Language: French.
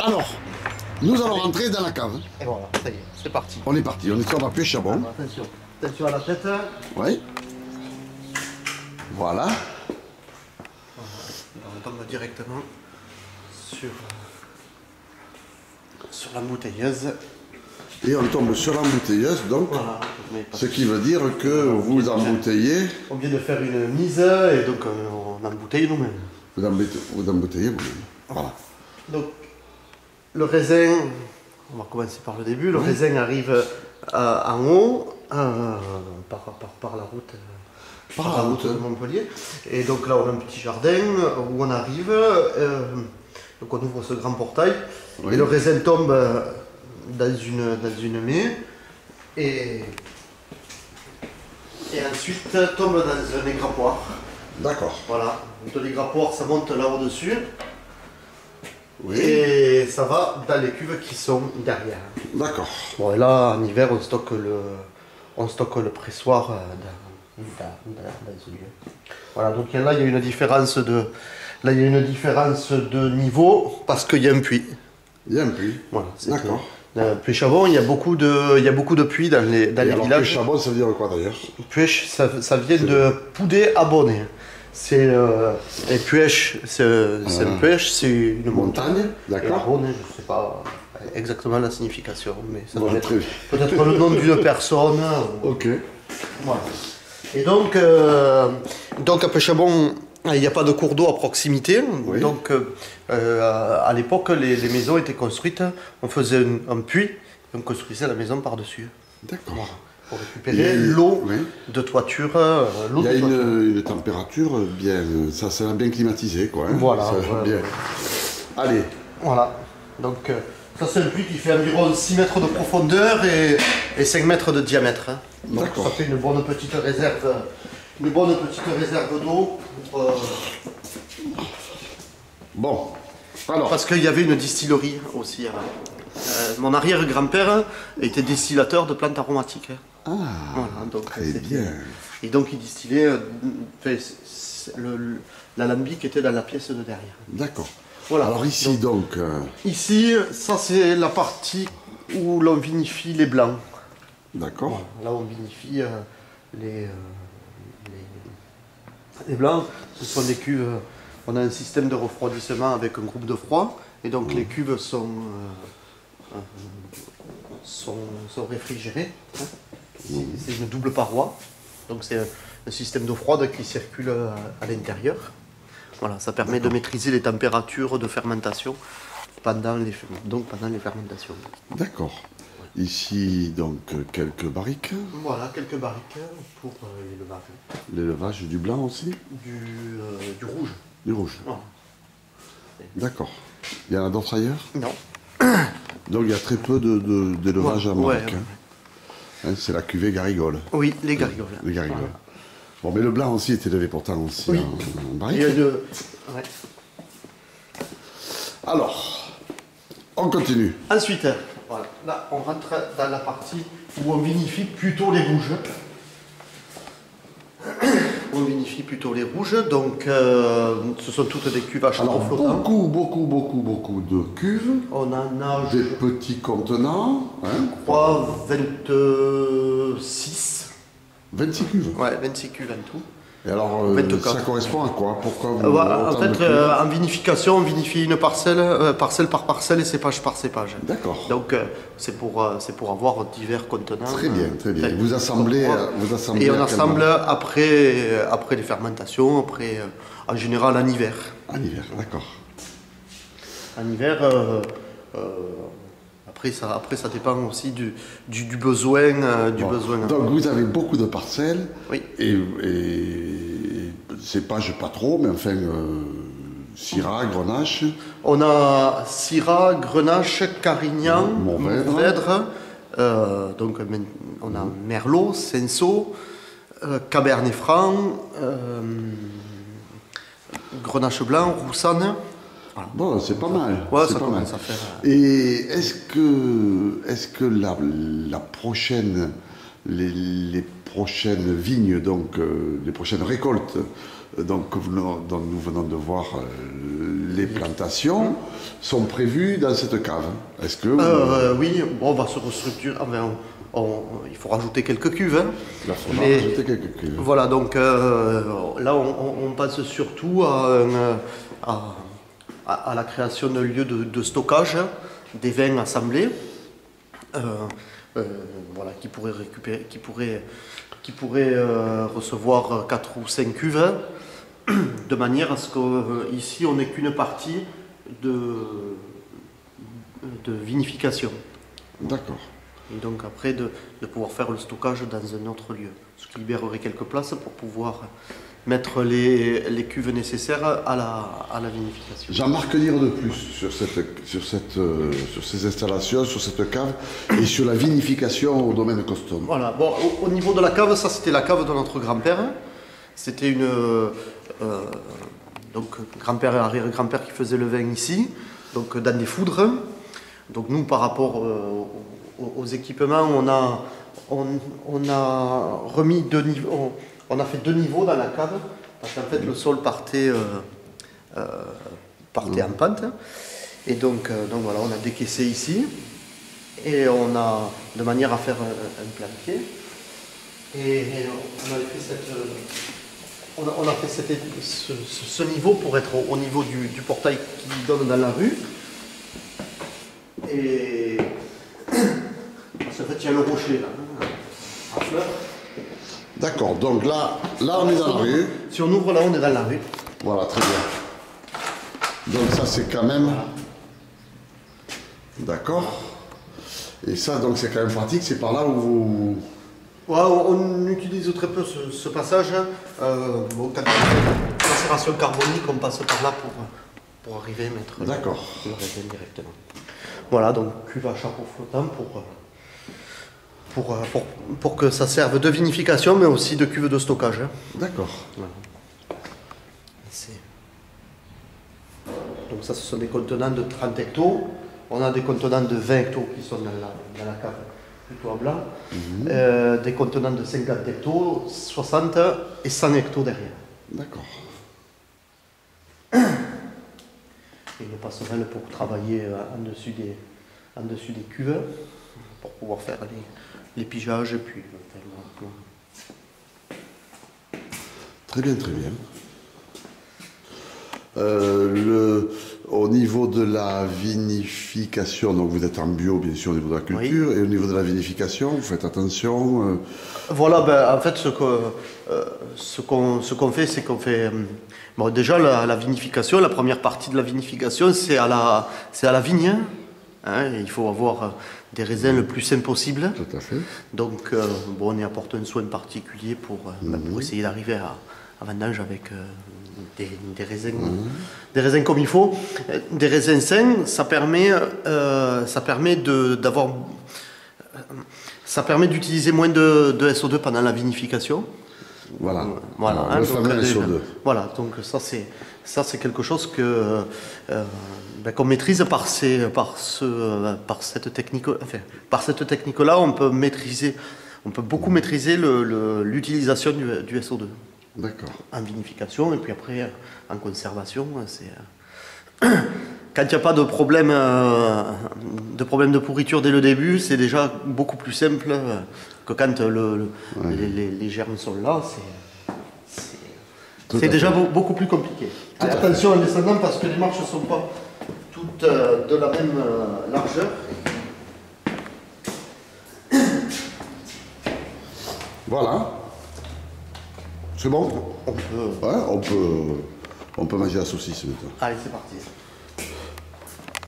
Alors, nous allons rentrer dans la cave. Et voilà, ça y est, c'est parti. On est parti, on est sur la pêche à bon. Alors, attention, attention à la tête. Oui. Voilà. On tombe directement sur l'embouteilleuse. Et on tombe sur l'embouteilleuse, donc, Voilà. ce qui veut dire que vous embouteillez. On vient de faire une mise et donc on embouteille nous-mêmes. Vous embouteillez vous-même. Voilà. Donc, le raisin, on va commencer par le début. Le raisin arrive en haut par la route. Par la route de Montpellier. Et donc là, on a un petit jardin où on arrive. Donc on ouvre ce grand portail. Oui. Et le raisin tombe dans une maie. Et ensuite tombe dans un égrappoir. D'accord. Voilà. Donc l'égrappoir, ça monte là au-dessus. Oui. Et ça va dans les cuves qui sont derrière. D'accord. Bon, et là, en hiver, on stocke le pressoir dans ce lieu. Voilà, donc là, il y a une différence de niveau parce qu'il y a un puits. Il y a un puits. Voilà, D'accord. Puy-Chabon, il y a beaucoup de puits dans les Alors, villages. pêche à bon, ça veut dire quoi d'ailleurs? Puech, ça vient de pouder abonné. C'est et Puech, c'est un puech, c'est une montagne. D'accord. Et abonné, je ne sais pas exactement la signification, mais ça doit Bon, être très bien. peut-être le nom d'une personne. Ok. Voilà. Et donc à Pêchabon, il n'y a pas de cours d'eau à proximité. Oui. Donc à l'époque, les maisons étaient construites, on faisait un puits, et on construisait la maison par-dessus. D'accord. Voilà. Pour récupérer l'eau de toiture. Il y a une température bien, ça va bien climatisé quoi. Hein. Voilà. Ça va bien. Allez. Voilà. Donc ça c'est un puits qui fait environ 6 mètres de profondeur et 5 mètres de diamètre. Hein. Donc D'accord. ça fait une bonne petite réserve d'eau. Bon. Alors. Parce qu'il y avait une distillerie aussi avant. Mon arrière-grand-père était distillateur de plantes aromatiques. Hein. Ah. Voilà, donc, très bien. Et donc il distillait. L'alambic était dans la pièce de derrière. D'accord. Voilà. Alors ici donc. Ici, ça c'est la partie où l'on vinifie les blancs. D'accord. Voilà, là on vinifie les blancs. Ce sont des cuves. On a un système de refroidissement avec un groupe de froid. Et donc les cuves sont réfrigérées. Hein. C'est une double paroi. Donc c'est un système d'eau froide qui circule à l'intérieur. Voilà, ça permet de maîtriser les températures de fermentation pendant les fermentations. D'accord. Ici donc quelques barriques. Voilà, quelques barriques pour l'élevage. L'élevage du blanc aussi. Du rouge. Du rouge. Voilà. D'accord. Il y en a d'autres ailleurs? Non. Donc il y a très peu d'élevage à Marc. ouais. Hein, c'est la cuvée Garigole. Oui, les garigoles. Les Garigoles. Voilà. Bon, mais le blanc aussi est élevé pourtant aussi Oui. en barrique. Ouais. Alors, on continue. Ensuite, voilà, là on rentre dans la partie où on vinifie plutôt les rouges. On vinifie plutôt les rouges, donc ce sont toutes des cuves à château Alors, flottant. beaucoup de cuves. On en a, Des petits contenants. Hein, je crois, 26. 26 cuves. Ouais, 26 cuves en tout. Et alors, 24. ça correspond à quoi? Pourquoi vous En autant de fait, cuves en vinification, on vinifie une parcelle, parcelle par parcelle et cépage par cépage. D'accord. Donc, c'est pour avoir divers contenants. Très bien, très bien. Vous assemblez, Et on à quel assemble moment? après les fermentations, en général en hiver. En hiver, d'accord. En hiver, après ça dépend aussi du besoin. besoin. Donc vous avez beaucoup de parcelles. Oui. Et cépages pas trop, mais enfin, Syrah, Grenache. On a Syrah, Grenache, Carignan, Mourvèdre. donc on a Merlot, Cinsault, Cabernet Franc, Grenache blanc, Roussanne. Voilà. Bon, c'est pas mal. Ouais, c'est ça pas commence mal. à faire. Et est-ce que la prochaine, les prochaines vignes, donc les prochaines récoltes, donc, dont nous venons de voir les plantations, sont prévues dans cette cave. Est-ce que... Oui, bon, on va se restructurer. Enfin, il faut rajouter quelques cuves. Hein. Là, il faudra rajouter quelques cuves. Voilà, donc là, on passe surtout à la création d'un lieu de stockage des vins assemblés. Voilà, qui pourrait récupérer, qui pourrait recevoir 4 ou 5 cuves, de manière à ce qu'ici on n'ait qu'une partie de vinification. D'accord. Et donc après de pouvoir faire le stockage dans un autre lieu, ce qui libérerait quelques places pour pouvoir mettre les cuves nécessaires à la vinification. Jean-Marc, dire de plus sur ces installations, sur cette cave et sur la vinification au domaine Coston. Voilà, bon, au niveau de la cave, ça c'était la cave de notre grand-père. C'était une... donc grand-père et arrière-grand-père qui faisaient le vin ici, donc dans des foudres. Donc nous, par rapport aux équipements, on a remis 2 niveaux. On a fait 2 niveaux dans la cave, parce qu'en fait le sol partait en pente. Et donc voilà, on a décaissé ici, et on a, de manière à faire un plantier. Et on a fait ce niveau pour être au niveau du portail qui donne dans la rue. Et parce qu'en fait il y a le rocher là, à fleur. D'accord, donc là on est dans la rue. Si on ouvre là, on est dans la rue. Voilà, très bien. Donc ça c'est quand même... Voilà. D'accord. Et ça donc c'est quand même pratique, c'est par là où vous... Ouais, on utilise très peu ce passage. Bon, quand on fait macération carbonique, on passe par là pour arriver à mettre le raisin directement. Voilà, donc cuve à chapeau flottant pour que ça serve de vinification, mais aussi de cuve de stockage. D'accord. Voilà. Donc ça, ce sont des contenants de 30 hectos. On a des contenants de 20 hectos qui sont dans la cave, plutôt à blanc. Des contenants de 50 hectos, 60 et 100 hectos derrière. D'accord. Et une passerelle pour travailler en dessus des cuves, pour pouvoir faire les pigeages et puis... Très bien, très bien. Au niveau de la vinification, donc vous êtes en bio bien sûr au niveau de la culture, oui. Et au niveau de la vinification, vous faites attention Voilà, ben, en fait ce qu'on fait, c'est qu'on fait... Bon, déjà la vinification, la première partie de la vinification, c'est à la vigne. Hein, il faut avoir des raisins le plus simple possible. Tout à fait. Donc bon, on y apporte un soin particulier pour essayer d'arriver à vendange avec des raisins comme il faut. Des raisins sains, ça permet d'utiliser moins de SO2 pendant la vinification. Voilà, voilà, le fameux SO2. Voilà, donc ça c'est quelque chose qu'on maîtrise par cette technique. Enfin, par cette technique-là, on peut beaucoup maîtriser l'utilisation du SO2. D'accord. En vinification et puis après en conservation, quand il n'y a pas de problème de pourriture dès le début, c'est déjà beaucoup plus simple que quand les germes sont là. C'est déjà beaucoup plus compliqué. Attention en descendant parce que les marches ne sont pas toutes de la même largeur. Voilà. C'est bon? On peut... Ouais, on peut manger la saucisse maintenant. Allez, c'est parti.